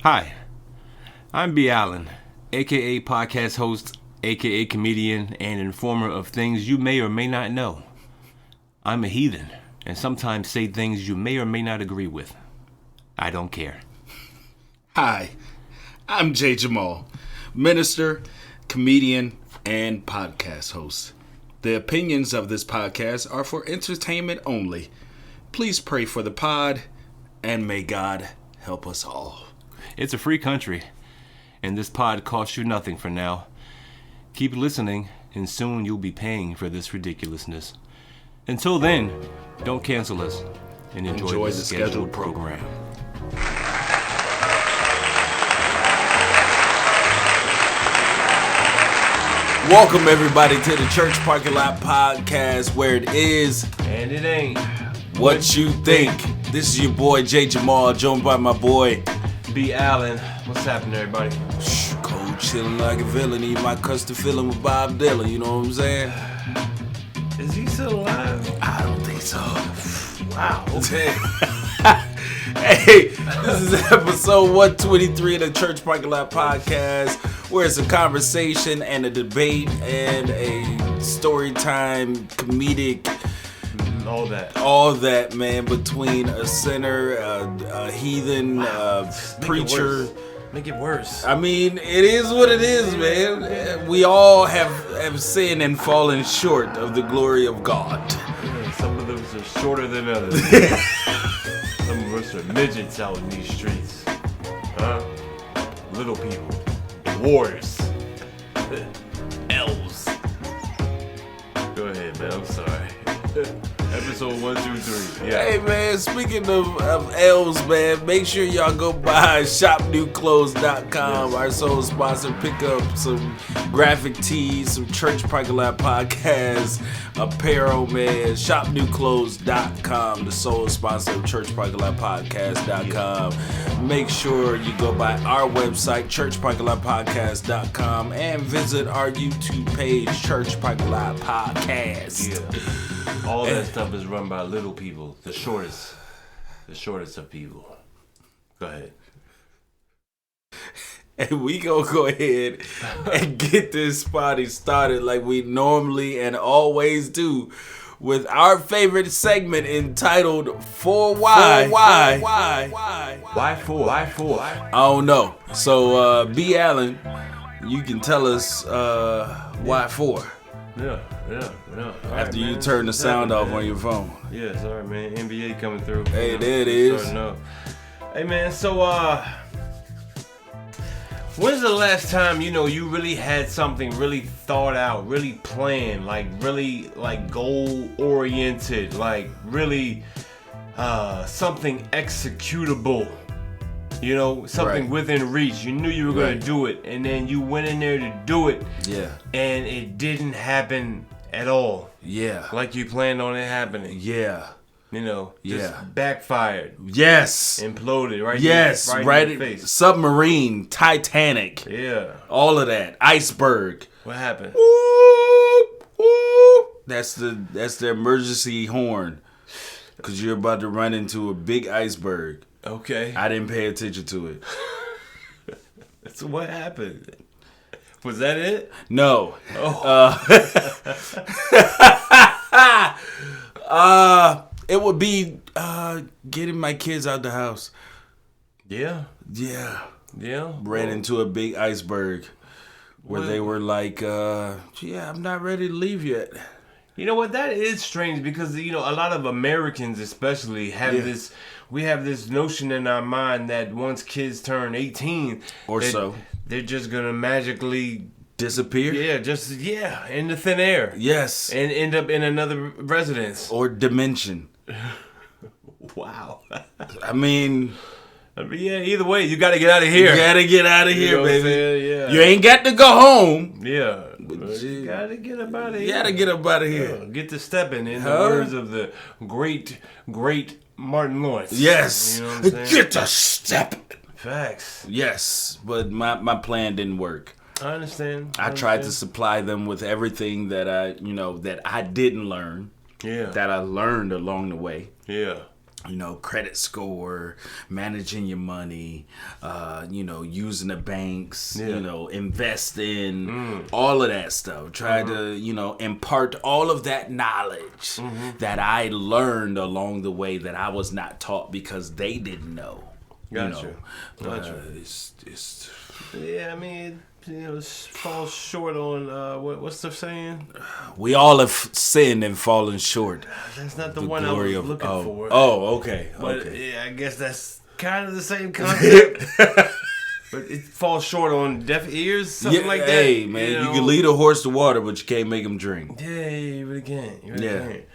Hi, I'm B. Allen, aka podcast host, aka comedian, and informer of things you may or may not know. I'm a heathen, and sometimes say things you may or may not agree with. I don't care. Hi, I'm Jay Jamal, minister, comedian, and podcast host. The opinions of this podcast are for entertainment only. Please pray for the pod, and may God help us all. It's a free country, and this pod costs you nothing for now. Keep listening, and soon you'll be paying for this ridiculousness. Until then, don't cancel us, and enjoy the scheduled program. Welcome everybody to the Church Parking Lot Podcast, where it is And it ain't what you think. This is your boy Jay Jamal, joined by my boy B. Allen. What's happening, everybody? Cold chillin' like a villain, eat my custard filling with Bob Dylan. You know what I'm saying? Is he still alive? I don't think so. Wow, okay. Hey, this is episode 123 of the Church Parking Lot Podcast, where it's a conversation and a debate and a story time, comedic, all that, man, between a sinner, a heathen, preacher. Make it worse. I mean, it is what it is, man. We all have sinned and fallen short of the glory of God. Yeah, some of them are shorter than others. Some of us are midgets out in these streets. Huh? Little people. Dwarves. Elves. Go ahead, man. I'm sorry. Episode 123. Yeah. Hey, man, speaking of elves, man, make sure y'all go by shopnewclothes.com, our sole sponsor. Pick up some graphic tees, some Church Parking Lot Podcast apparel, man. Shopnewclothes.com, the sole sponsor of Church Parking Lot Podcast.com. Make sure you go by our website, churchparkinglotpodcast.com, and visit our YouTube page, Church Parking Lot Podcast. Yeah. All that stuff is run by little people, the shortest of people. Go ahead. And we gonna go ahead and get this party started like we normally and always do with our favorite segment entitled For Why? Why for? I don't know. So, B. Allen, you can tell us why for. Yeah. After you turn the sound off on your phone. Yeah, sorry, man. NBA coming through. Hey, there it is. Hey, man, so, when's the last time, you really had something really thought out, really planned, really goal-oriented, really, something executable? Something right. Within reach. You knew you were going to do it, and then you went in there to do it. Yeah. And it didn't happen at all. Yeah. Like you planned on it happening. Yeah. Just backfired. Yes. Imploded, right? Yes. Right in the face. Submarine, Titanic. Yeah. All of that. Iceberg. What happened? Whoop, whoop. That's the emergency horn. Because you're about to run into a big iceberg. Okay. I didn't pay attention to it. So what happened? Was that it? No. Oh. It would be getting my kids out the house. Yeah. Yeah. Yeah. Ran into a big iceberg where they were like, I'm not ready to leave yet. You know what? That is strange because, a lot of Americans especially have this... We have this notion in our mind that once kids turn 18... They're just going to magically... disappear? Yeah, into thin air. Yes. And end up in another residence. Or dimension. Wow. I mean, yeah, either way, you got to get out of here. You got to get out of here, baby. Yeah. You ain't got to go home. Yeah. You got to get up out of here. You got to get up out of here. Yeah, get to stepping, in the words of the great Martin Lawrence. Yes. You know what I'm saying? Get to stepping. Facts. Yes, but my plan didn't work. I understand. I tried to supply them with everything that I didn't learn. Yeah. That I learned along the way. Yeah. credit score, managing your money, using the banks, investing, all of that stuff. Try to, impart all of that knowledge that I learned along the way that I was not taught because they didn't know. Gotcha. It's Yeah, I mean, it falls short on what's the saying? we all have sinned and fallen short. That's not the one I was looking for. Oh, okay. But yeah, I guess that's kind of the same concept. But it falls short on deaf ears, something like that. Hey, man, you can lead a horse to water, but you can't make him drink. Yeah, you really can't. Can't.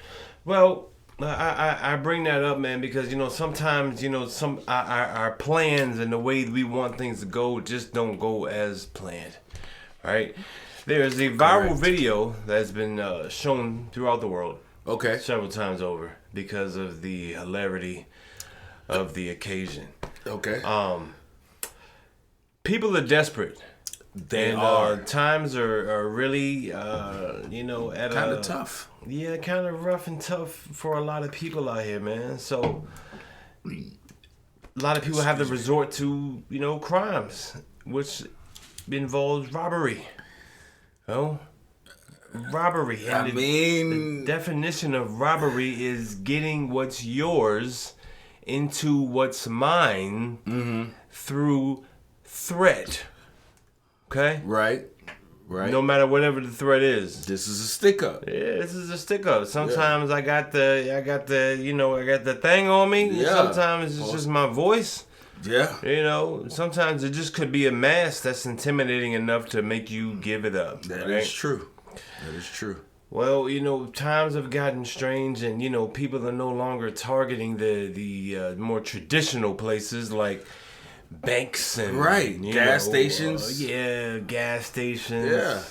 Well, I bring that up, man, because sometimes some our plans and the way we want things to go just don't go as planned, right? There's a viral video that's been shown throughout the world, several times over because of the hilarity of the occasion. Okay. People are desperate. They are. Times are really, at kind of tough. Yeah, kind of rough and tough for a lot of people out here, man. So, a lot of people have to resort to, crimes, which involves robbery. Robbery. And the definition of robbery is getting what's yours into what's mine through threat. Okay? Right. No matter whatever the threat is. This is a stick up. Yeah, this is a stick up. Sometimes I got the thing on me. Yeah. Sometimes it's just my voice. Yeah. Sometimes it just could be a mask that's intimidating enough to make you give it up. That is true. Well, times have gotten strange, and people are no longer targeting the more traditional places like banks and gas stations. Gas stations. Yeah.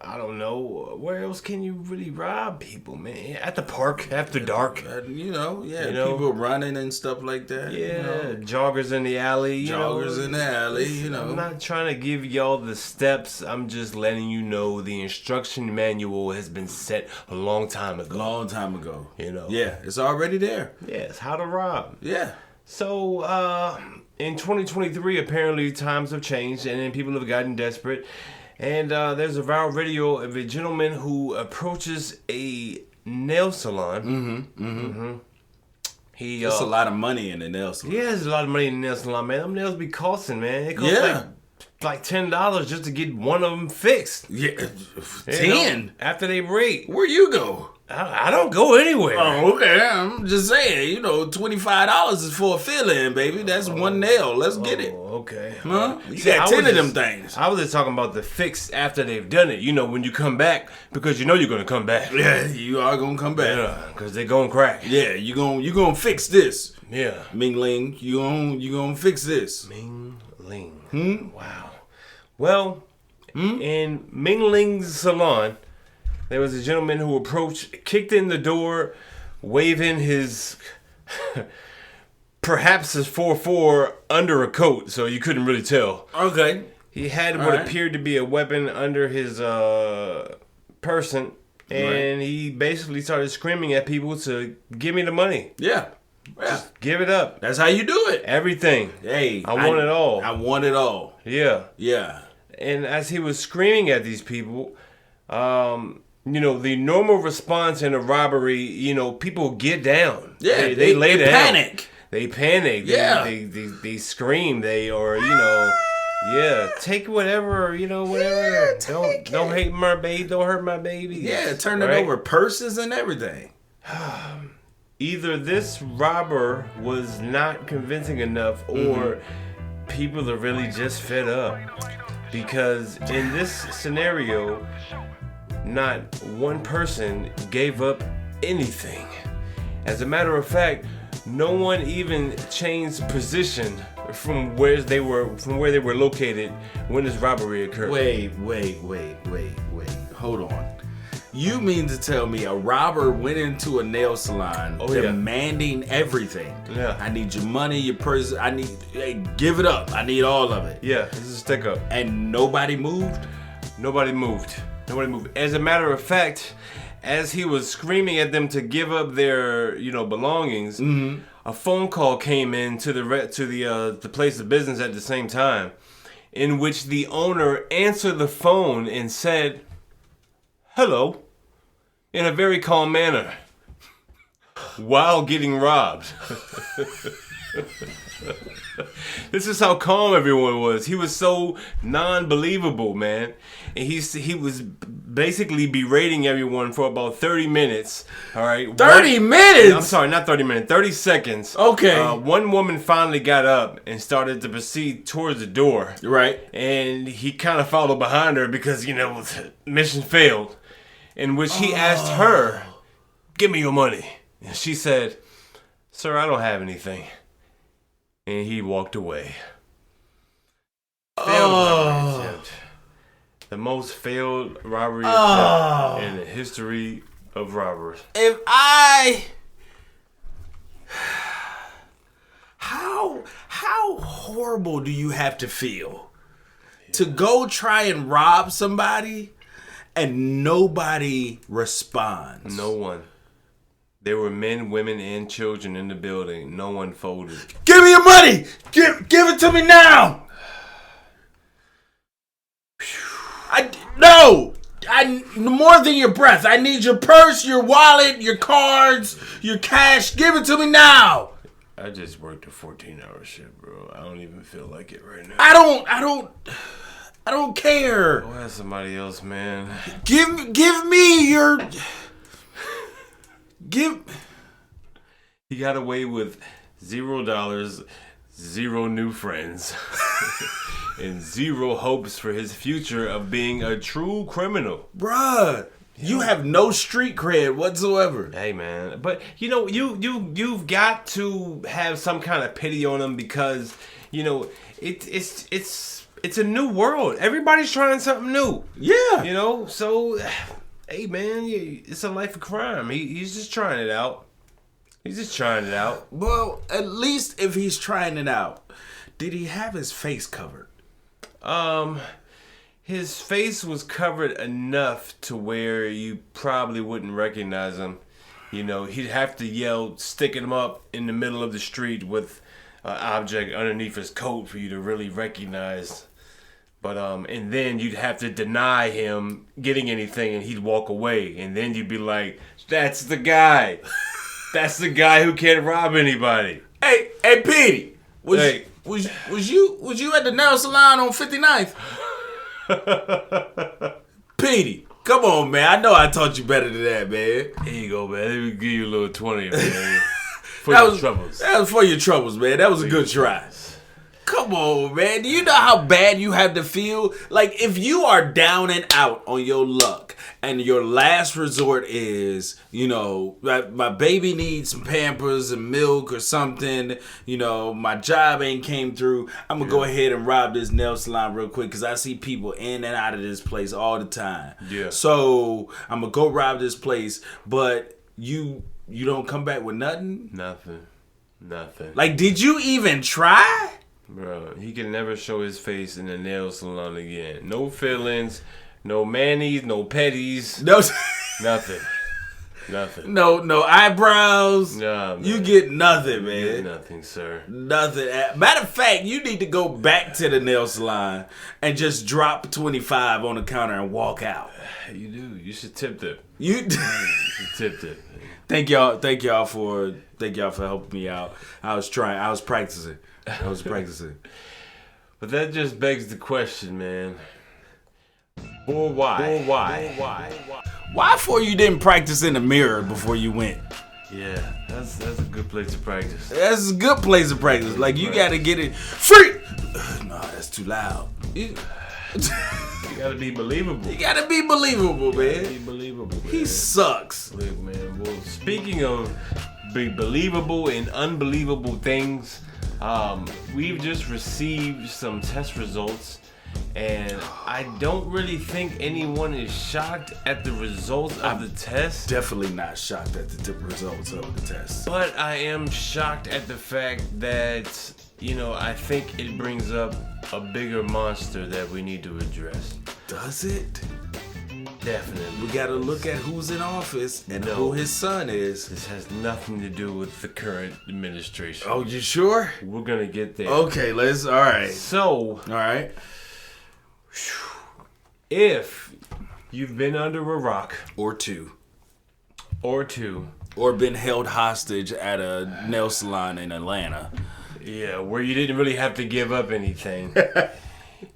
I don't know where else can you really rob people, man? At the park after dark. People running and stuff like that. Yeah, joggers in the alley. In the alley. I'm not trying to give y'all the steps. I'm just letting you know the instruction manual has been set a long time ago. Yeah, it's already there. Yeah, it's how to rob. Yeah. So, in 2023, apparently times have changed and then people have gotten desperate. And there's a viral video of a gentleman who approaches a nail salon. There's a lot of money in the nail salon. Yeah, there's a lot of money in the nail salon, man. Them nails be costing, man. It costs like $10 just to get one of them fixed. Yeah, 10 after they break. Where you go? I don't go anywhere. Oh, okay. I'm just saying, $25 is for a fill-in, baby. That's one nail. Let's get it. Okay. Huh? You got 10 of them things. I was just talking about the fix after they've done it. When you come back, because you're going to come back. Yeah, you are going to come back. Yeah, because they're going to crack. Yeah, you gonna fix this. Yeah. Ming Ling, you gonna fix this. Ming Ling. Wow. Well, in Ming Ling's salon, there was a gentleman who kicked in the door, waving his, perhaps his 4.4 under a coat, so you couldn't really tell. Okay. He had what appeared to be a weapon under his person, and he basically started screaming at people to give me the money. Yeah. Just give it up. That's how you do it. Everything. Hey. I want it all. I want it all. Yeah. Yeah. And as he was screaming at these people, the normal response in a robbery, people get down. Yeah, they lay down. Panic. They panic. Yeah. They scream. Take whatever, whatever. Yeah, don't hate my baby. Don't hurt my baby. Yeah, turn it over purses and everything. Either this robber was not convincing enough, or people are really just fed up. Because in this scenario, not one person gave up anything. As a matter of fact, no one even changed position from where they were located when this robbery occurred. Wait. Hold on. You mean to tell me a robber went into a nail salon demanding everything? Yeah. I need your money, your purse. Give it up. I need all of it. Yeah, this is a stick up. And nobody moved? Nobody moved. As a matter of fact, as he was screaming at them to give up their, belongings, a phone call came in to the place of business at the same time, in which the owner answered the phone and said, "Hello," in a very calm manner, while getting robbed. This is how calm everyone was. He was so non-believable, man. And he was basically berating everyone for about 30 minutes. All right. 30 minutes? I'm sorry, not 30 minutes. 30 seconds. Okay. One woman finally got up and started to proceed towards the door. Right. And he kind of followed behind her because, mission failed. In which he asked her, "Give me your money." And she said, "Sir, I don't have anything." And he walked away. Failed robbery attempt. The most failed robbery attempt in the history of robbers. How horrible do you have to feel to go try and rob somebody and nobody responds? No one. There were men, women, and children in the building. No one folded. "Give me your money! Give it to me now!" I more than your breath. I need your purse, your wallet, your cards, your cash. Give it to me now. I just worked a 14-hour shift, bro. I don't even feel like it right now. I don't care. Go ask somebody else, man. Give me your... He got away with $0, 0 new friends, and 0 hopes for his future of being a true criminal. Bruh, you have no street cred whatsoever. Hey, man, but you've got to have some kind of pity on him because it's a new world. Everybody's trying something new. Yeah, so. Hey, man, it's a life of crime. He's just trying it out. Well, at least if he's trying it out, did he have his face covered? His face was covered enough to where you probably wouldn't recognize him. He'd have to yell, sticking him up in the middle of the street with an object underneath his coat for you to really recognize. But and then you'd have to deny him getting anything, and he'd walk away, and then you'd be like, "That's the guy. That's the guy who can't rob anybody." Hey, Petey, was you at the nail salon on 59th? Petey, come on, man. I know I taught you better than that, man. Here you go, man. Let me give you a little 20, man. Your troubles. That was for your troubles, man. That was a good try. Come on, man. Do you know how bad you have to feel? Like, if you are down and out on your luck and your last resort is, my baby needs some Pampers and milk or something, my job ain't came through, I'm going to go ahead and rob this nail salon real quick because I see people in and out of this place all the time. Yeah. So, I'm going to go rob this place, but you don't come back with nothing? Nothing. Like, did you even try? Bro, he can never show his face in the nail salon again. No fillings, no manis, no petties. No, nothing. No eyebrows. Nah, man. You get nothing, man. You get nothing, sir. Nothing. Matter of fact, you need to go back to the nail salon and just drop 25 on the counter and walk out. You do. You should tip them. You should tip them. Thank y'all for helping me out. I was practicing. But that just begs the question, man. Or why? Why for you didn't practice in the mirror before you went? Yeah, that's a good place to practice. That's a good place to practice. Like, you gotta get it free. No, that's too loud. You gotta be believable. You gotta be believable, man. Be believable, man. He sucks. Look, man. Well, speaking of be believable and unbelievable things, we've just received some test results, and I don't really think anyone is shocked at the results of the test. Definitely not shocked at the results of the test. But I am shocked at the fact that, I think it brings up a bigger monster that we need to address. Does it? Definitely. We got to look at who's in office and who his son is. This has nothing to do with the current administration. Oh, you sure? We're going to get there. Okay, all right. So, all right. If you've been under a rock. Or two. Or been held hostage at a nail salon in Atlanta. Yeah, where you didn't really have to give up anything.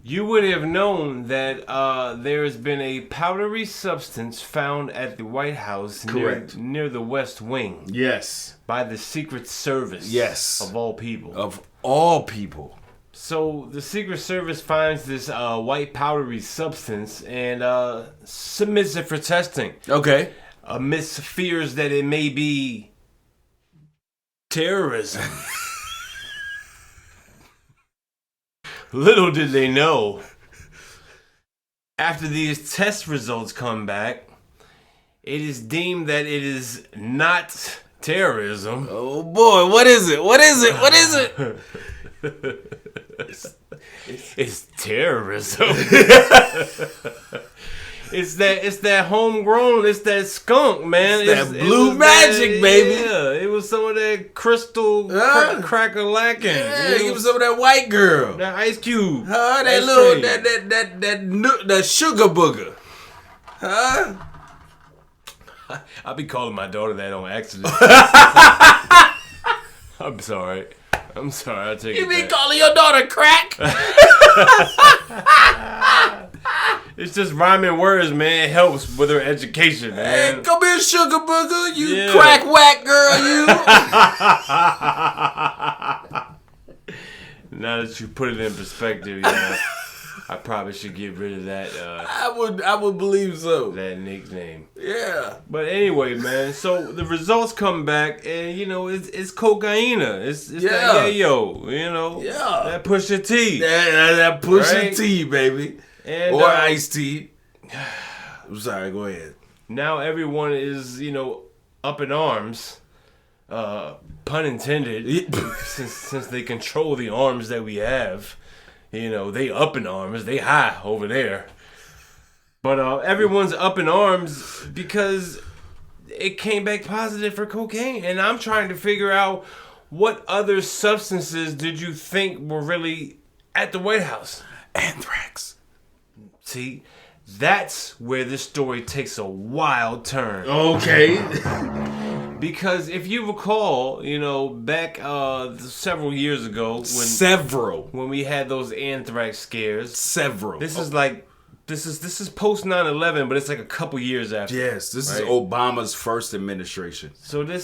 You would have known that there has been a powdery substance found at the White House near the West Wing. Yes. By the Secret Service. Yes. Of all people. Of all people. So the Secret Service finds this white powdery substance and submits it for testing. Okay. Amidst fears that it may be terrorism. Little did they know, after these test results come back, it is deemed that it is not terrorism. Oh boy, what is it? What is it? What is it? It's terrorism. It's that homegrown. It's that skunk, man. It's that blue magic, baby. Yeah, it was some of that crystal crack-a-lackin'. Yeah, it was some of that white girl. That Ice Cube. That Ice little cream. that sugar booger. Huh? I'll be calling my daughter that on accident. I'm sorry. I take it. You mean calling your daughter crack? It's just rhyming words, man. It helps with her education, man. Hey, come here, sugar booger. You crack whack girl, you. Now that you put it in perspective, yeah, I probably should get rid of that. I would believe so. That nickname. Yeah. But anyway, man. So the results come back, and it's cocaina. It's that yayo. Yeah. That Pusha T. That Pusha right? T, baby. And, or Ice T. I'm sorry, go ahead. Now everyone is, up in arms, pun intended, since they control the arms that we have. They up in arms, they high over there. But everyone's up in arms because it came back positive for cocaine. And I'm trying to figure out what other substances did you think were really at the White House? Anthrax. See, that's where this story takes a wild turn. Okay. Because if you recall, back several years ago, when we had those anthrax scares. This is post 9/11, but it's like a couple years after. Yes, this is Obama's first administration. So I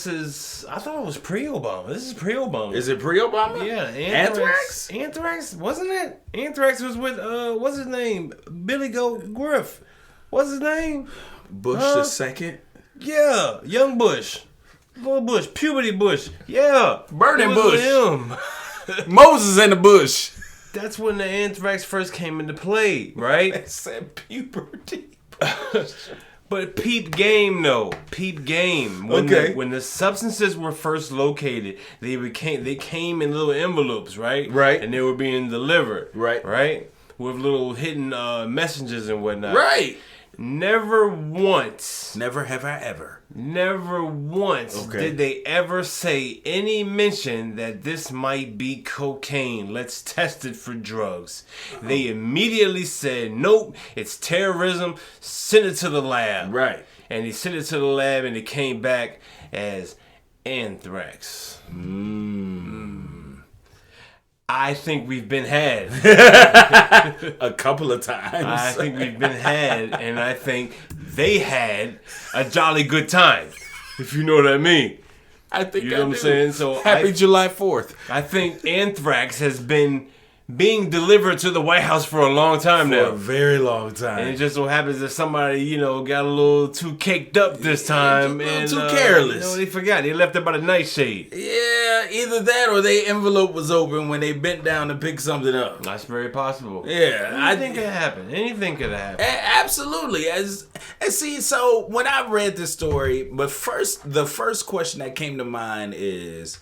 thought it was pre-Obama. This is pre-Obama. Is it pre-Obama? Yeah. Anthrax? Anthrax, wasn't it? Anthrax was with, what's his name? Billy Goat Griff. What's his name? Bush the second? Yeah, young Bush. Little Bush, puberty Bush. Yeah. Burning Bush. Him. Moses in the bush. That's when the anthrax first came into play, right? They said puberty. But peep game, though. Peep game. When the substances were first located, they came in little envelopes, right? Right. And they were being delivered. Right. Right? With little hidden messages and whatnot. Right. Never once. Never have I ever. Never once did they ever say any mention that this might be cocaine. Let's test it for drugs. They immediately said, nope, it's terrorism. Send it to the lab. Right. And they sent it to the lab and it came back as anthrax. I think we've been had. A couple of times. I think we've been had, and I think they had a jolly good time, if you know what I mean. I think you know what I'm saying. So Happy July 4th. I think anthrax has been being delivered to the White House for a long time now. For a very long time. And it just so happens that somebody, got a little too caked up this time. And too careless. They forgot. They left it by the nightshade. Yeah, either that or their envelope was open when they bent down to pick something up. That's very possible. Yeah. Anything could happen. Anything could happen. Absolutely. And see, so when I read this story, the first question that came to mind is,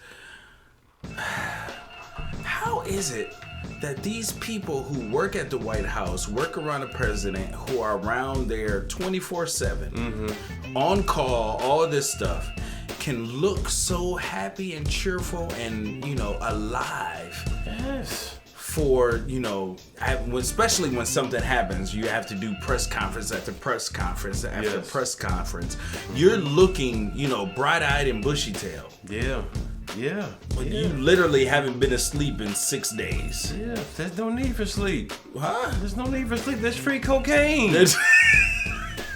how is it that these people who work at the White House, work around the president, who are around there 24/7, on call, all this stuff, can look so happy and cheerful and, alive. Yes. For, especially when something happens, you have to do press conference after press conference after press conference. You're looking, bright-eyed and bushy-tailed. Yeah. Yeah. But you literally haven't been asleep in 6 days. Yeah. There's no need for sleep. Huh? There's no need for sleep. There's free cocaine.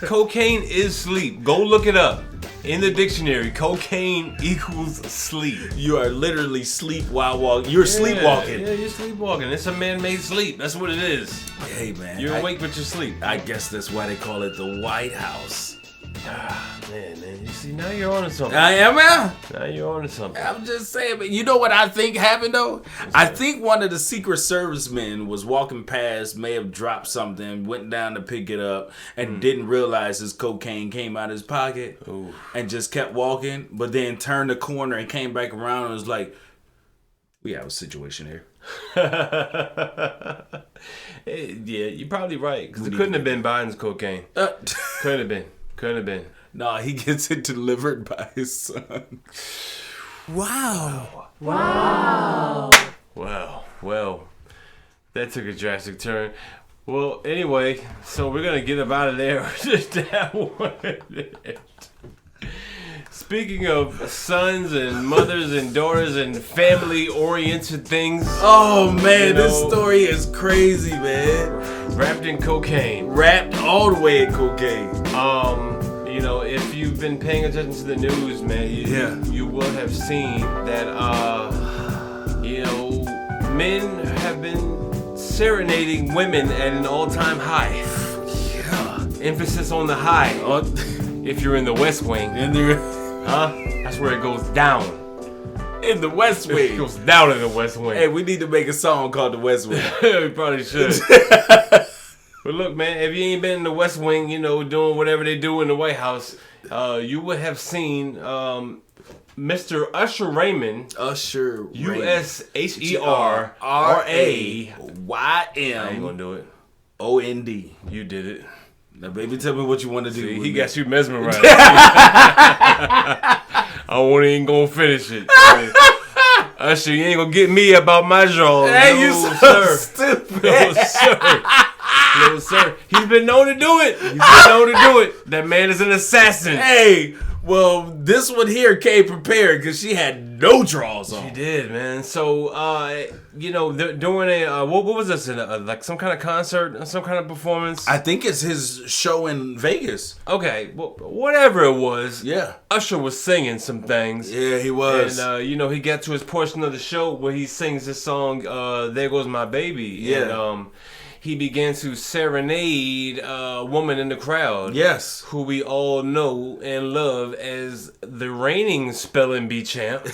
Cocaine is sleep. Go look it up. In the dictionary, cocaine equals sleep. You are literally sleep while walking. You're sleepwalking. Yeah, you're sleepwalking. It's a man-made sleep. That's what it is. Hey, man. You're awake, but you're asleep. I guess that's why they call it the White House. Man. You see, now you're on to something. I am, man. Now you're on to something. I'm just saying, but you know what I think happened, though? I think one of the Secret Service men was walking past, may have dropped something, went down to pick it up, and didn't realize his cocaine came out of his pocket. Ooh. And just kept walking, but then turned the corner and came back around and was like, we have a situation here. Yeah, you're probably right. Because it couldn't have been Biden's cocaine. Couldn't have been. No, he gets it delivered by his son. Wow. Well, that took a drastic turn. Well, anyway, so we're going to get up out of there. Speaking of sons and mothers and daughters and family-oriented things. Oh, man, this story is crazy, man. Wrapped in cocaine. Wrapped all the way in cocaine. If you've been paying attention to the news, man, you will have seen that, men have been serenading women at an all-time high. Yeah. Emphasis on the high. If you're in the West Wing. That's where it goes down. In the West Wing. It goes down in the West Wing. Hey, we need to make a song called The West Wing. We probably should. But look, man, if you ain't been in the West Wing, doing whatever they do in the White House, you would have seen Mr. Usher Raymond. Usher Raymond. USHERRAYM. I ain't gonna do it. OND. You did it. Now, baby, tell me what you want to do. See, he got you mesmerized. I won't even gonna finish it. Usher, you ain't gonna get me about my jaw. Hey, no, you so sir. stupid. No, sir. No, sir. He's been known to do it. That man is an assassin. Hey, well, this one here came prepared because she had no draws on. She did, man. So, during a what was this? Like some kind of concert, some kind of performance? I think it's his show in Vegas. Okay, well, whatever it was. Yeah. Usher was singing some things. Yeah, he was. And, he got to his portion of the show where he sings this song, There Goes My Baby. Yeah. And, he began to serenade a woman in the crowd. Yes. Who we all know and love as the reigning spelling bee champ.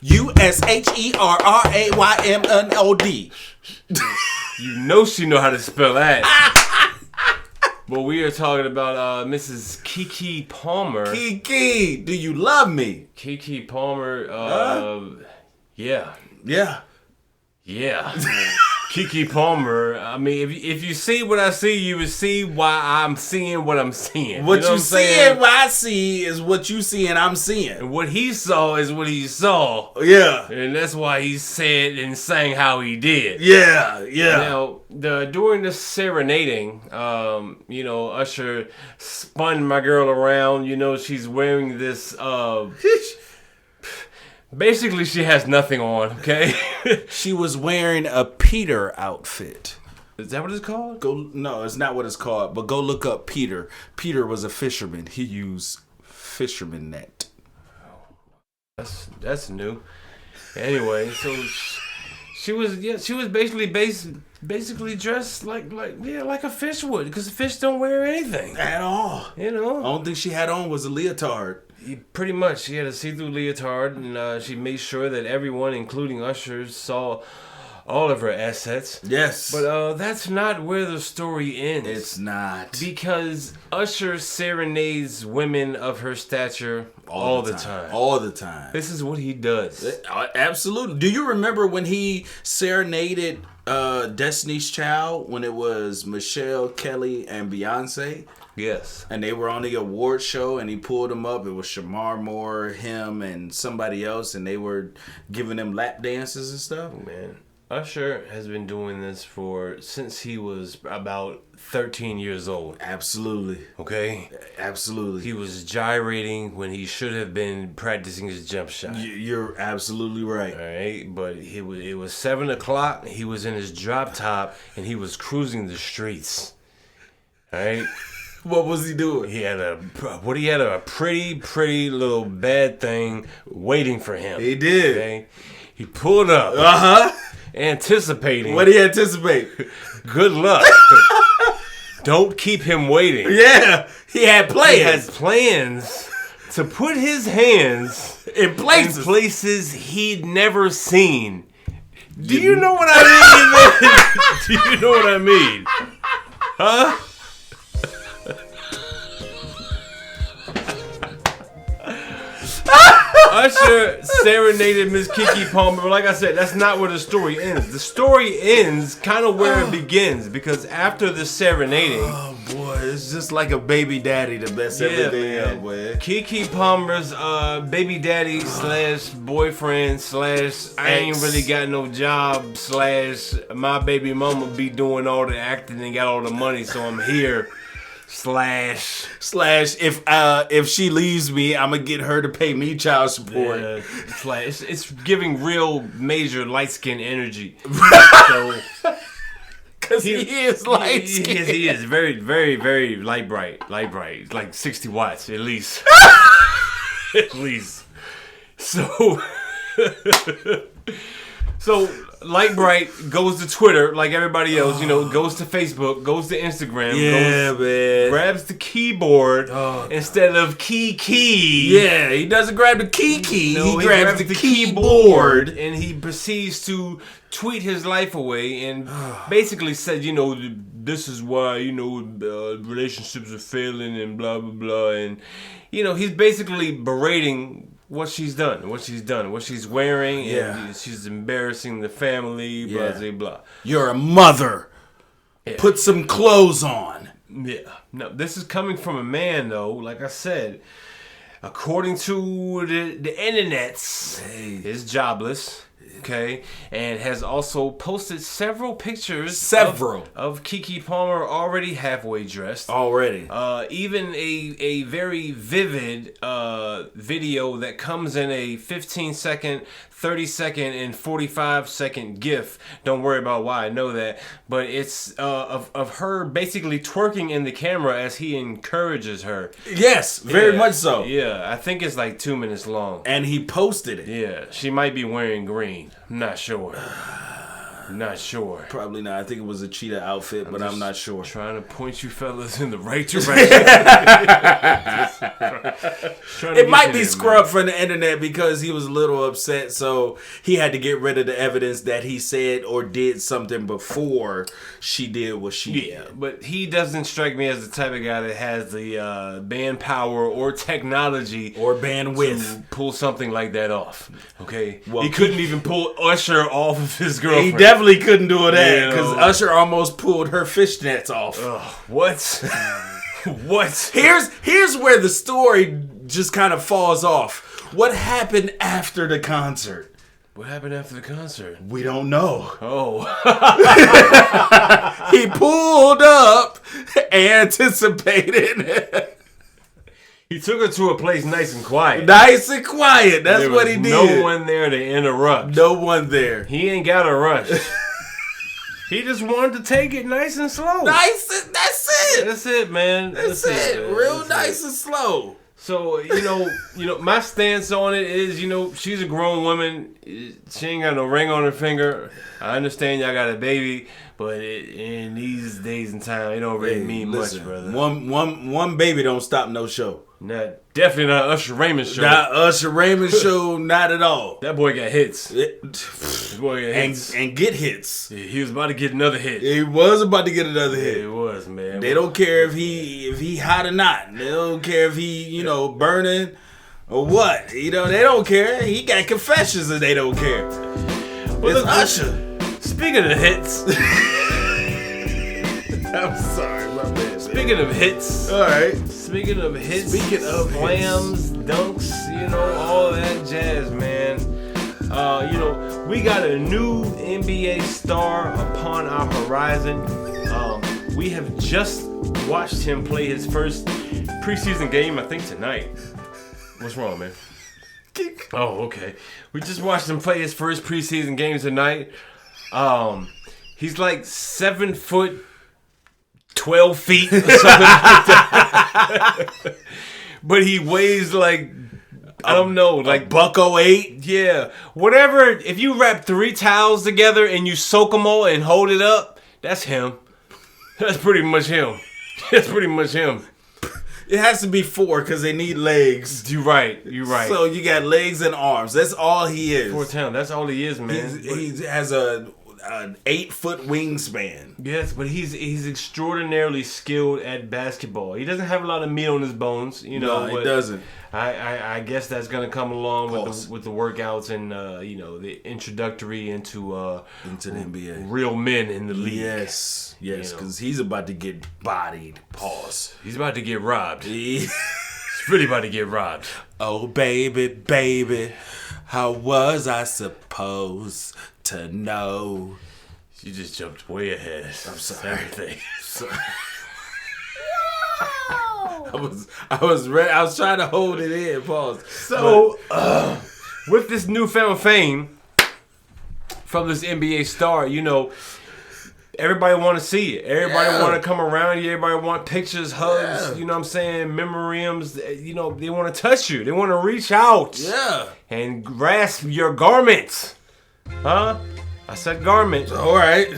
USHERRAYMNOD. You know she know how to spell that. But we are talking about Mrs. Keke Palmer. Keke, do you love me? Keke Palmer, yeah. Yeah. Yeah. Keke Palmer. I mean, if you see what I see, you will see why I'm seeing what I'm seeing. What you see and what I see is what you see and I'm seeing. And what he saw is what he saw. Yeah. And that's why he said and sang how he did. Yeah, yeah. Now, during the serenading, Usher spun my girl around. She's wearing this, basically she has nothing on, okay? She was wearing a Peter outfit. Is that what it's called? No, it's not what it's called, but go look up Peter. Peter was a fisherman. He used fisherman net. That's new. Anyway, so she was basically dressed like a fish would, because fish don't wear anything at all. The only thing she had on was a leotard. Pretty much, she had a see-through leotard, and she made sure that everyone, including Usher, saw all of her assets. Yes. But that's not where the story ends. It's not. Because Usher serenades women of her stature all the time. All the time. This is what he does. Absolutely. Do you remember when he serenaded Destiny's Child when it was Michelle, Kelly, and Beyonce? Yes. And they were on the award show, and he pulled them up. It was Shamar Moore, him, and somebody else, and they were giving them lap dances and stuff. Man, Usher has been doing this since he was about 13 years old. Absolutely. Okay? Absolutely. He was gyrating when he should have been practicing his jump shot. You're absolutely right. All right? But it was 7 o'clock, he was in his drop top, and he was cruising the streets. All right? What was he doing? He had a pretty little bad thing waiting for him. He did. Okay? He pulled up. Anticipating. What did he anticipate? Good luck. Don't keep him waiting. Yeah. He had plans. He had plans to put his hands in places he'd never seen. Do you know what I mean, man? Do you know what I mean? Huh? Usher serenaded Miss Keke Palmer, but like I said, that's not where the story ends. The story ends kind of where it begins, because after the serenading, oh boy, it's just like a baby daddy, the best everything else, boy. Keke Palmer's baby daddy / boyfriend / I ain't really got no job / my baby mama be doing all the acting and got all the money, so I'm here. Slash if she leaves me, I'm gonna get her to pay me child support. It's giving real major light skin energy. So, cause he is light skin. He is very, very, very light bright, like 60 watts at least. At least. So Light Bright goes to Twitter like everybody else, goes to Facebook, goes to Instagram, man. Grabs the keyboard instead of key. Yeah, he doesn't grab the key. No, he grabs the keyboard and he proceeds to tweet his life away and basically said, this is why, relationships are failing and blah, blah, blah. And, he's basically berating what she's done, what she's wearing, and she's embarrassing the family, blah, blah, blah. You're a mother. Yeah. Put some clothes on. Yeah. No, this is coming from a man, though, like I said, according to the internets, is jobless. Okay, and has also posted several pictures of Keke Palmer already halfway dressed. Even a very vivid video that comes in a 15-second, 30-second, and 45-second GIF. Don't worry about why I know that, but it's of her basically twerking in the camera as he encourages her. Yes, very much so. Yeah, I think it's like 2 minutes long. And he posted it. Yeah, she might be wearing green. I'm not sure. Probably not. I think it was a cheetah outfit, but I'm not sure. Trying to point you fellas in the right direction. It might be scrubbed from the internet because he was a little upset, so he had to get rid of the evidence that he said or did something before she did what she did. But he doesn't strike me as the type of guy that has the manpower or technology or bandwidth to pull something like that off. Okay, well, he couldn't even pull Usher off of his girlfriend. He definitely couldn't do that because Usher almost pulled her fishnets off. What? What? Here's where the story just kind of falls off. What happened after the concert? What happened after the concert? We don't know. He pulled up, anticipated. He took her to a place nice and quiet. Nice and quiet. That's what he did. No one there to interrupt. No one there. He ain't got a rush. He just wanted to take it nice and slow. That's it. That's it, man. That's it. Man. Real nice and slow. So, my stance on it is, she's a grown woman. She ain't got no ring on her finger. I understand y'all got a baby, but in these days and time, it don't really mean much, brother. One baby don't stop no show. Definitely not Usher Raymond show. Not Usher Raymond show, not at all. That boy got hits. That boy got hits. And get hits. Yeah, he was about to get another hit. He was about to get another hit. Yeah, it was, man. They don't care if he hot or not. They don't care if he, burning or what. They don't care. He got confessions and they don't care. Well, it's Usher. Speaking of hits. I'm sorry, my bad. Speaking of hits. All right. Speaking of hits. Speaking of slams, dunks, all that jazz, man. We got a new NBA star upon our horizon. We have just watched him play his first preseason game, I think tonight. What's wrong, man? Oh, okay. We just watched him play his first preseason game tonight. He's like 7 foot 12 feet or something like that. But he weighs like, I don't know, like $108. Yeah. Whatever. If you wrap 3 towels together and you soak them all and hold it up, that's him. That's pretty much him. That's pretty much him. It has to be 4 because they need legs. You're right. So you got legs and arms. That's all he is. 4'10". That's all he is, man. He has an 8-foot wingspan. Yes, but he's extraordinarily skilled at basketball. He doesn't have a lot of meat on his bones, No, he doesn't. I guess that's gonna come along with the workouts and the introductory into the NBA. Real men in the league. Yes, because he's about to get bodied. Pause. He's about to get robbed. He's really about to get robbed. Oh baby, how was I supposed to know? You just jumped way ahead. I'm sorry. Everything. I was ready. I was trying to hold it in. Pause. So, with this newfound fame from this NBA star, everybody want to see it. Everybody want to come around you. Everybody want pictures, hugs. Yeah. You know what I'm saying? Memoriams. They want to touch you. They want to reach out. Yeah. And grasp your garments. Huh? I said garment. All right.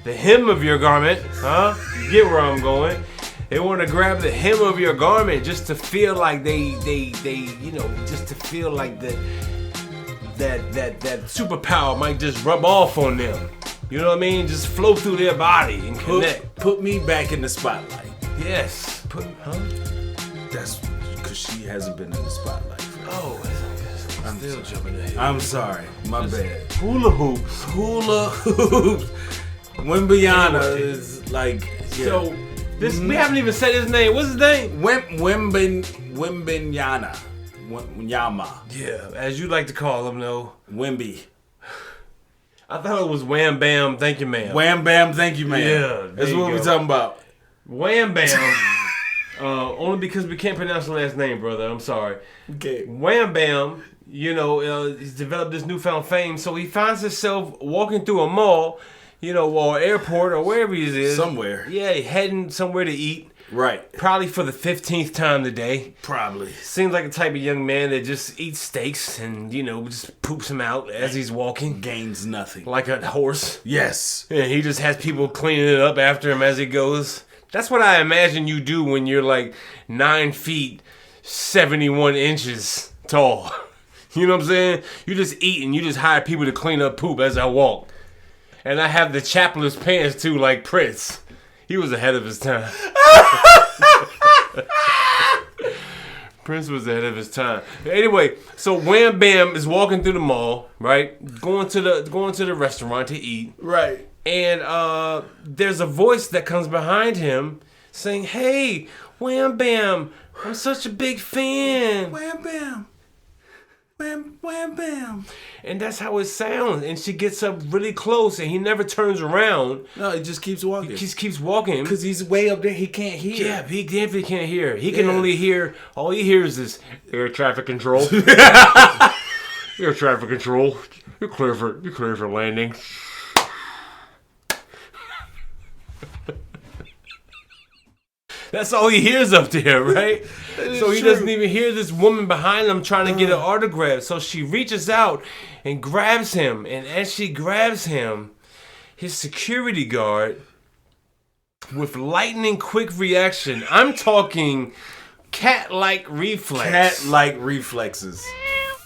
The hem of your garment. Huh? You get where I'm going. They want to grab the hem of your garment just to feel like they just to feel like that superpower might just rub off on them. You know what I mean? Just flow through their body and connect. Put me back in the spotlight. Yes. That's because she hasn't been in the spotlight. I'm still jumping ahead. I'm sorry. My bad. Hula hoops. Wimbyana is like... Yeah. So... we haven't even said his name. What's his name? Wimbyana. Wimbyama. Yeah, as you like to call him, though. Wimby. I thought it was Wham Bam, thank you, ma'am. Wham Bam, thank you, ma'am. Yeah, that's what we're talking about. Wham Bam. Only because we can't pronounce the last name, brother. I'm sorry. Okay. Wham Bam, he's developed this newfound fame, so he finds himself walking through a mall, or airport or wherever he is. Somewhere. Yeah, heading somewhere to eat. Right. Probably for the 15th time today. Probably. Seems like a type of young man that just eats steaks and, just poops them out as he's walking. Gains nothing. Like a horse. Yes. And he just has people cleaning it up after him as he goes. That's what I imagine you do when you're like 9 feet, 71 inches tall. You know what I'm saying? You just eat and you just hire people to clean up poop as I walk. And I have the chapless pants too, like Prince. He was ahead of his time. Prince was ahead of his time. Anyway, so Wham Bam is walking through the mall, right? Going to the restaurant to eat. Right. And there's a voice that comes behind him saying, "Hey, Wham Bam, I'm such a big fan." Wham Bam. Wham, wham, bam. And that's how it sounds. And she gets up really close, and he never turns around. No, he just keeps walking. He just keeps walking. Because he's way up there, he can't hear. Yeah, he definitely can't hear. He can only hear, all he hears is air traffic control. Air traffic control. You're clear for landing. That's all he hears up there, right? So he doesn't even hear this woman behind him trying to get an autograph. So she reaches out and grabs him. And as she grabs him, his security guard, with lightning quick reaction, I'm talking cat-like reflex. Cat-like reflexes.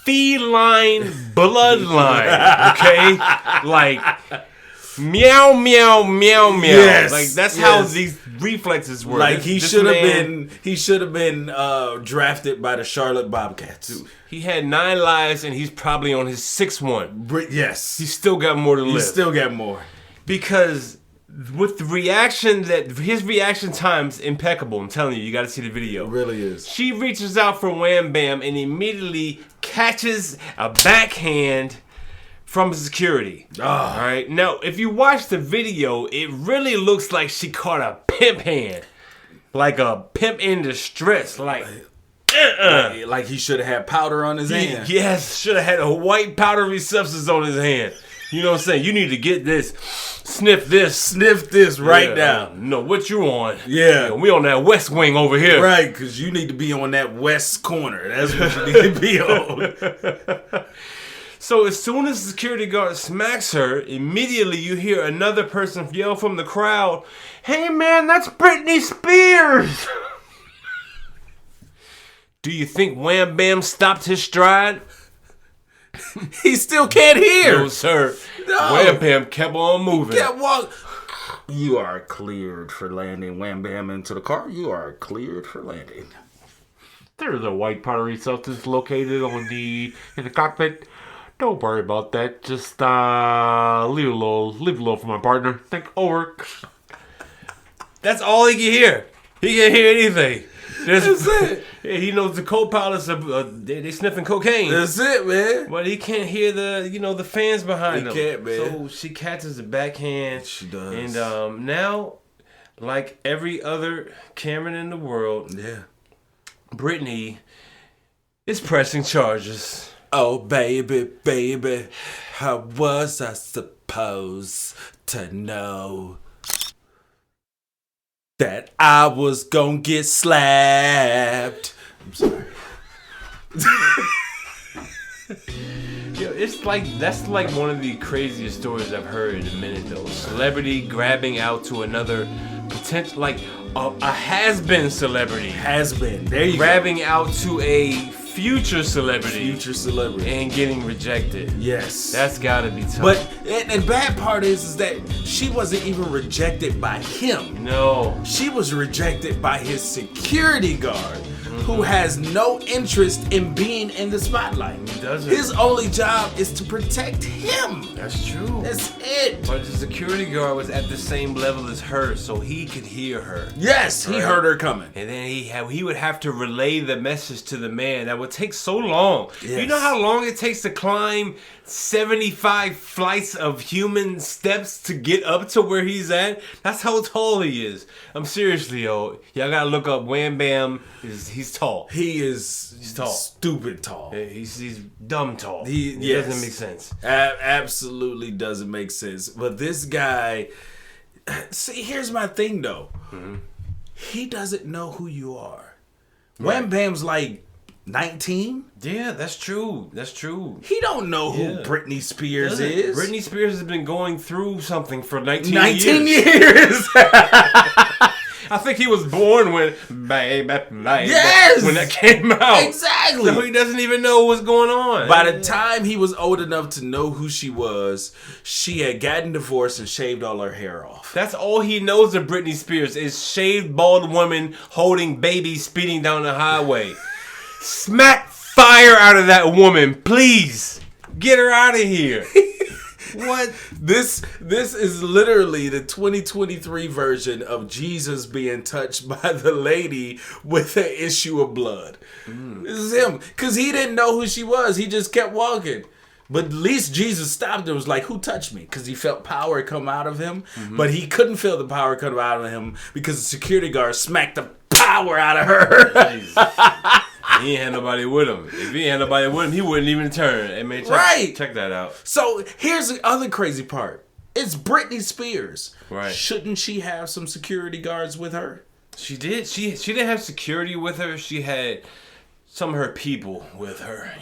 Feline bloodline. Okay? Like, meow, meow, meow, meow. Yes, like, that's how these reflexes work. Like, he should have been drafted by the Charlotte Bobcats. Dude, he had 9 lives, and he's probably on his 6th one. Yes. He's still got more to live. He's still got more. Because with the reaction his reaction time's impeccable. I'm telling you got to see the video. It really is. She reaches out for Wham Bam and immediately catches a backhand from security. All right. Now, if you watch the video, it really looks like she caught a pimp hand, like a pimp in distress, like he should have had powder on his hand. Yes, should have had a white powdery substance on his hand. You know what I'm saying? You need to get this, sniff this right now. No, what you on? Yeah. We on that west wing over here. Right, because you need to be on that west corner. That's what you need to be on. So as soon as the security guard smacks her, immediately you hear another person yell from the crowd, "Hey man, that's Britney Spears!" Do you think Wham Bam stopped his stride? He still can't hear. No, sir. No. Wham Bam kept on moving. Kept walking. You are cleared for landing. Wham Bam into the car. You are cleared for landing. There's a white powdery substance located in the cockpit. Don't worry about that. Just leave it low for my partner. Think over. That's all he can hear. He can't hear anything. That's it. He knows the co-pilots they sniffing cocaine. That's it, man. But he can't hear the fans behind him. He can't, man. So she catches the backhand. She does. And now, like every other Cameron in the world, Britney is pressing charges. Oh, baby, how was I supposed to know that I was gonna get slapped? I'm sorry. It's like that's like one of the craziest stories I've heard in a minute though. Celebrity grabbing out to another potential, like a has-been celebrity. Has-been. There you grabbing out to a future celebrity and getting rejected. Yes, that's gotta be tough. But and bad part is that she wasn't even rejected by him. No, she was rejected by his security guard, who has no interest in being in the spotlight. He doesn't. His only job is to protect him. That's true. That's it. But the security guard was at the same level as her, so he could hear her. Yes, he heard her coming. And then he would have to relay the message to the man. That would take so long. Yes. You know how long it takes to climb 75 flights of human steps to get up to where he's at? That's how tall he is. I'm seriously, yo. Y'all gotta look up Wham Bam. He's tall. He's tall. Stupid tall. He's dumb tall. It doesn't make sense. Absolutely doesn't make sense. But this guy, see, here's my thing though. Mm-hmm. He doesn't know who you are. Right. Wham Bam's like 19? Yeah, that's true. That's true. He don't know who Britney Spears is. Britney Spears has been going through something for 19 years. I think he was born when when that came out. Exactly. So he doesn't even know what's going on. By the time he was old enough to know who she was, she had gotten divorced and shaved all her hair off. That's all he knows of Britney Spears is shaved bald woman holding baby speeding down the highway. Smack fire out of that woman, please. Get her out of here. What? This is literally the 2023 version of Jesus being touched by the lady with an issue of blood. This is him. Because he didn't know who she was. He just kept walking. But at least Jesus stopped and was like, who touched me? Because he felt power come out of him. Mm-hmm. But he couldn't feel the power come out of him because the security guard smacked the power out of her. He ain't had nobody with him. If he had nobody with him, he wouldn't even turn. Hey, man, check that out. So here's the other crazy part. It's Britney Spears. Right. Shouldn't she have some security guards with her? She did. She didn't have security with her. She had some of her people with her,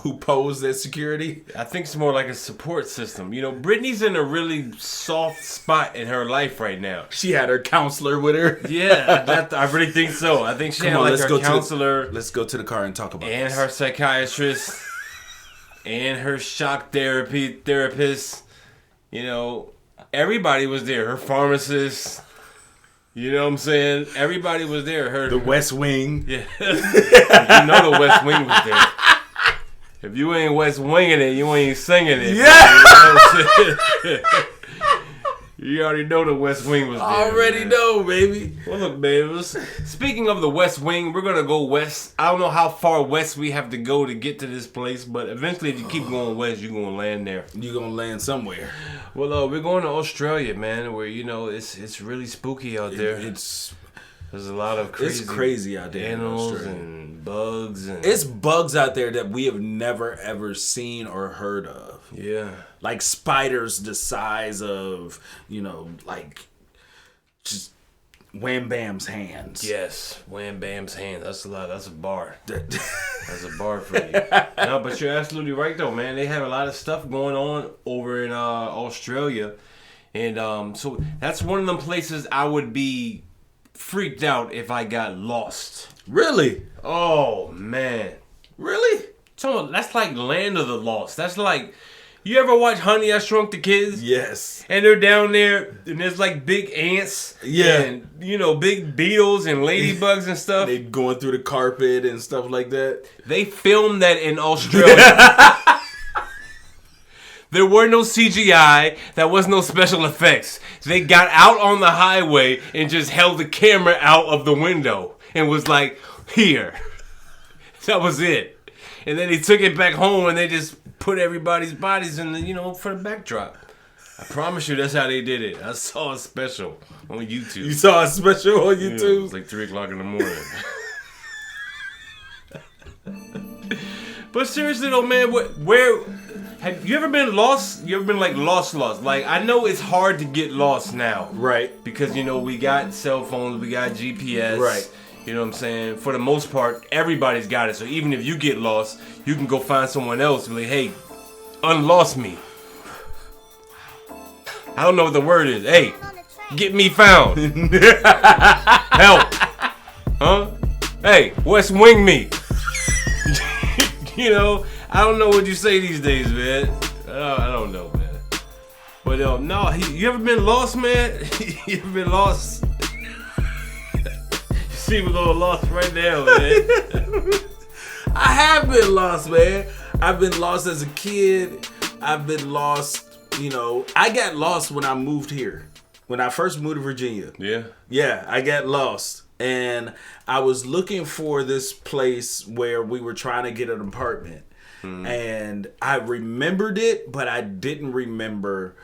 Who posed as security? I think it's more like a support system. Britney's in a really soft spot in her life right now. She had her counselor with her. Yeah, I really think so. I think she had like her counselor. Let's go to the car and talk about it. And her psychiatrist. And her shock therapist. Everybody was there. Her pharmacist. You know what I'm saying? Everybody was there. The West Wing. Yeah. The West Wing was there. If you ain't West Winging it, you ain't singing it. Yeah. You already know the West Wing was there. Already know, baby. Well, look, baby. Speaking of the West Wing, we're going to go west. I don't know how far west we have to go to get to this place, but eventually if you keep going west, you're going to land there. You're going to land somewhere. Well, we're going to Australia, man, where, it's really spooky out there. There's a lot of crazy out there. Animals and bugs. It's bugs out there that we have never, ever seen or heard of. Yeah. Like spiders the size of, just Wham Bam's hands. Yes, Wham Bam's hands. That's a lot. That's a bar. That's a bar for you. No, but you're absolutely right, though, man. They have a lot of stuff going on over in Australia. And so that's one of them places I would be freaked out if I got lost. Really? Oh, man. Really? So that's like Land of the Lost. That's like... You ever watch Honey, I Shrunk the Kids? Yes. And they're down there, and there's like big ants. Yeah. And, big beetles and ladybugs and stuff. They going through the carpet and stuff like that. They filmed that in Australia. There were no CGI. There was no special effects. They got out on the highway and just held the camera out of the window and was like, here. That was it. And then they took it back home and they just put everybody's bodies in the, for the backdrop. I promise you that's how they did it. I saw a special on YouTube. You saw a special on YouTube? Yeah, it was like 3 o'clock in the morning. But seriously though, man, where have you ever been lost? You ever been like lost? Like, I know it's hard to get lost now. Right. Because, we got cell phones, we got GPS. Right. You know what I'm saying? For the most part, everybody's got it. So even if you get lost, you can go find someone else and be like, hey, unlost me. I don't know what the word is. Hey, get me found. Help. Huh? Hey, West Wing me. I don't know what you say these days, man. I don't know, man. But no, you ever been lost, man? You ever been lost? Seem a little lost right now, man. I have been lost, man. I've been lost as a kid. I've been lost, I got lost when I moved here. When I first moved to Virginia. Yeah. Yeah, I got lost. And I was looking for this place where we were trying to get an apartment. And I remembered it, but I didn't remember,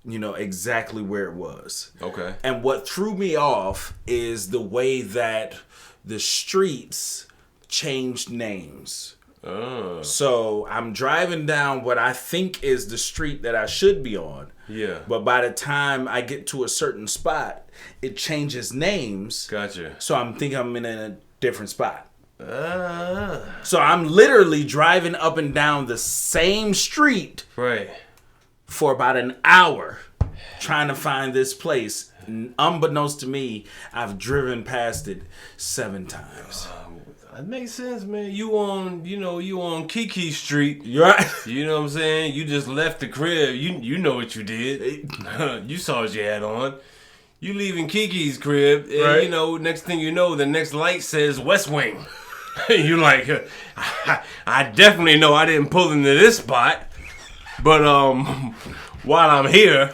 exactly where it was. Okay. And what threw me off is the way that the streets changed names. Oh. So I'm driving down what I think is the street that I should be on. Yeah. But by the time I get to a certain spot, it changes names. Gotcha. So I'm thinking I'm in a different spot. So I'm literally driving up and down the same street. Right. For about an hour trying to find this place. Unbeknownst to me, I've driven past it 7 times. That makes sense, man. You on Kiki Street. You're right. You know what I'm saying? You just left the crib. You know what you did. You saw what you had on. You leaving Kiki's crib, and right. Next thing you know, the next light says West Wing. You like, I definitely know I didn't pull into this spot. But while I'm here,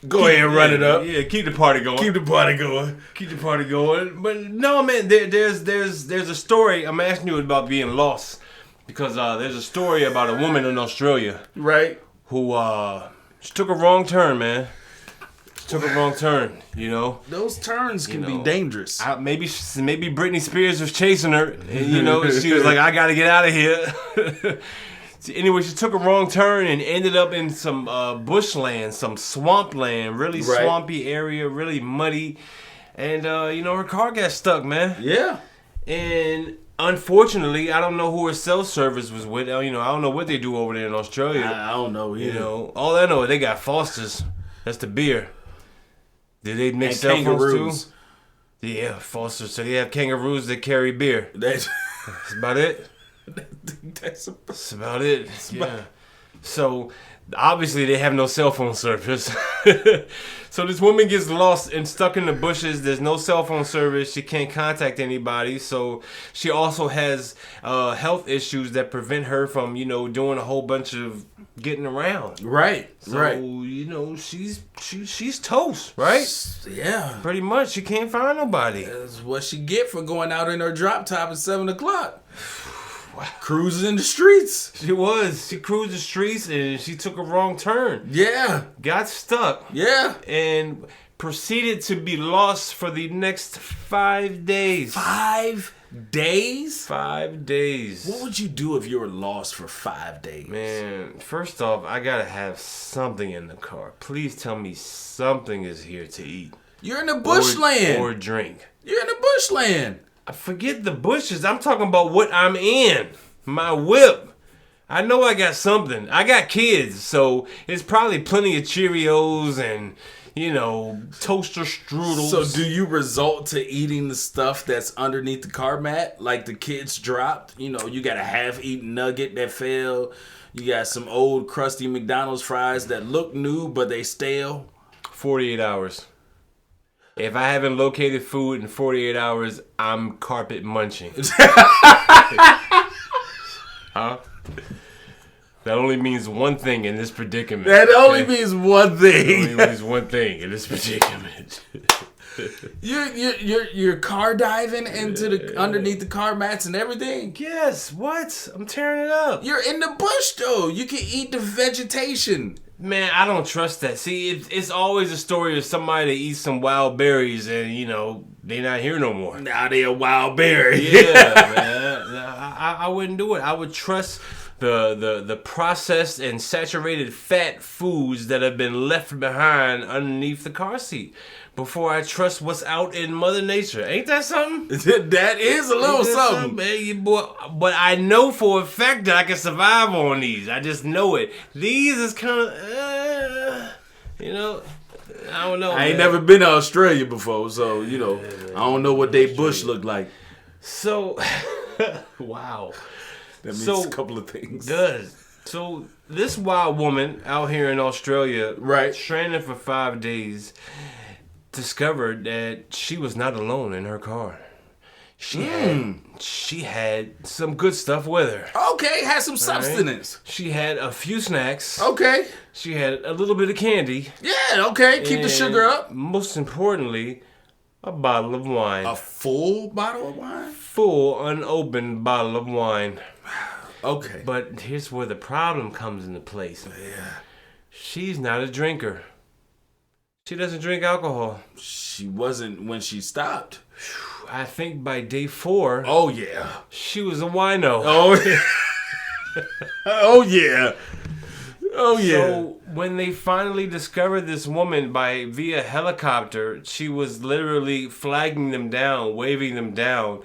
go ahead and run it up. Yeah, keep the party going. Keep the party going. Keep the party going. But no, man, there's a story. I'm asking you about being lost because there's a story about a woman in Australia, right? Who she took a wrong turn, man. She took a wrong turn. Those turns can be dangerous. Maybe Britney Spears was chasing her, and she was like, "I got to get out of here." Anyway, she took a wrong turn and ended up in some bushland, some swampland, really swampy area, really muddy. And, her car got stuck, man. Yeah. And unfortunately, I don't know who her cell service was with. I don't know what they do over there in Australia. I don't know either. All I know is they got Foster's. That's the beer. Did they mix cell phones too? Yeah, Foster's. So they have kangaroos that carry beer. That's about it. That's about it. Yeah. So obviously they have no cell phone service. So this woman gets lost and stuck in the bushes. There's no cell phone service. She can't contact anybody. So she also has health issues that prevent her from, doing a whole bunch of getting around. Right. So, she's toast, right? Yeah. Pretty much. She can't find nobody. That's what she get for going out in her drop top at 7 o'clock. Cruising in the streets. She cruised the streets and she took a wrong turn. Yeah. Got stuck. Yeah. And proceeded to be lost for the next 5 days. 5 days? 5 days. What would you do if you were lost for 5 days? Man, first off, I gotta have something in the car. Please tell me something is here to eat. You're in the bushland. Or drink. You're in the bushland. Forget the bushes. I'm talking about what I'm in. My whip. I know I got something. I got kids, so it's probably plenty of Cheerios and, toaster strudels. So do you resort to eating the stuff that's underneath the car mat? Like the kids dropped? You got a half-eaten nugget that fell. You got some old crusty McDonald's fries that look new, but they stale. 48 hours. If I haven't located food in 48 hours, I'm carpet munching. Huh? That only means one thing in this predicament. That only means one thing. That only means one thing in this predicament. You're car diving into the underneath the car mats and everything. Yes. What? I'm tearing it up. You're in the bush though. You can eat the vegetation. Man, I don't trust that. See, it's always a story of somebody that eats some wild berries and, they not here no more. Now they a wild berry. Yeah, man. I wouldn't do it. I would trust the processed and saturated fat foods that have been left behind underneath the car seat before I trust what's out in Mother Nature. Ain't that something? That is a little something. Man, but I know for a fact that I can survive on these. I just know it. These is kind of, I don't know. I ain't never been to Australia before, so, I don't know what they bush look like. So, wow. That means a couple of things. Does. So, this wild woman out here in Australia, right, stranded for 5 days, discovered that she was not alone in her car. She had some good stuff with her. Okay, had some substance. Right? She had a few snacks. Okay. She had a little bit of candy. Yeah, okay. Keep the sugar up. Most importantly, a bottle of wine. A full bottle of wine? Full, unopened bottle of wine. Okay. But here's where the problem comes into place. Yeah. She's not a drinker. She doesn't drink alcohol. She wasn't when she stopped. I think by day 4. Oh, yeah. She was a wino. Oh, yeah. Oh, yeah. Oh, yeah. So when they finally discovered this woman via helicopter, she was literally flagging them down, waving them down.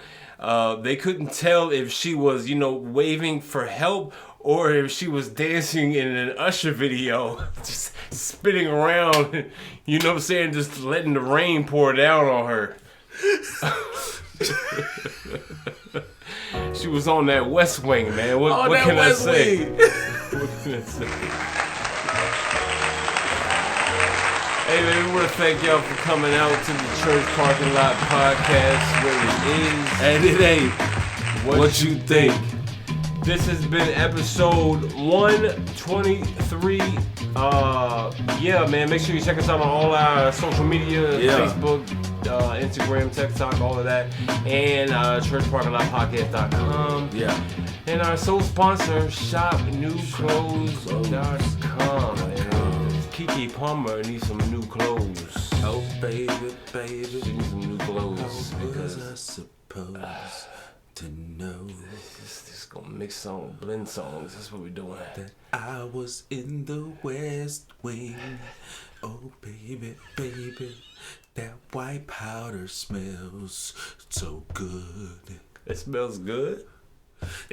They couldn't tell if she was, waving for help or if she was dancing in an Usher video, just spinning around, just letting the rain pour down on her. She was on that West Wing, man. What can I say? What can I say? Hey, man, we want to thank y'all for coming out to the Church Parking Lot Podcast, where it is and it ain't what you think. This has been episode 123. Yeah, man, make sure you check us out on all our social media, Facebook, Instagram, TikTok, all of that, and churchparkinglotpodcast.com. Yeah. And our sole sponsor, shopnewclothes.com. Kiki Palmer needs some new clothes. Oh, baby. She needs some new clothes. Because I suppose to know. Just gonna mix blend songs. That's what we're doing. That I was in the West Wing. Oh, baby. That white powder smells so good. It smells good.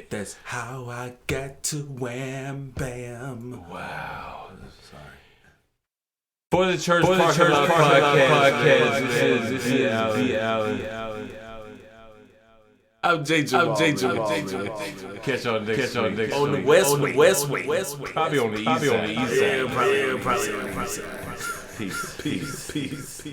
That's how I got to Wham Bam. Wow. Sorry. For the Church Parking Lot Podcast, this is the Allen. I'm J. Jamal. Catch on next week. On the West Wing. Probably on the East Side. Yeah, probably on the East Side. Peace.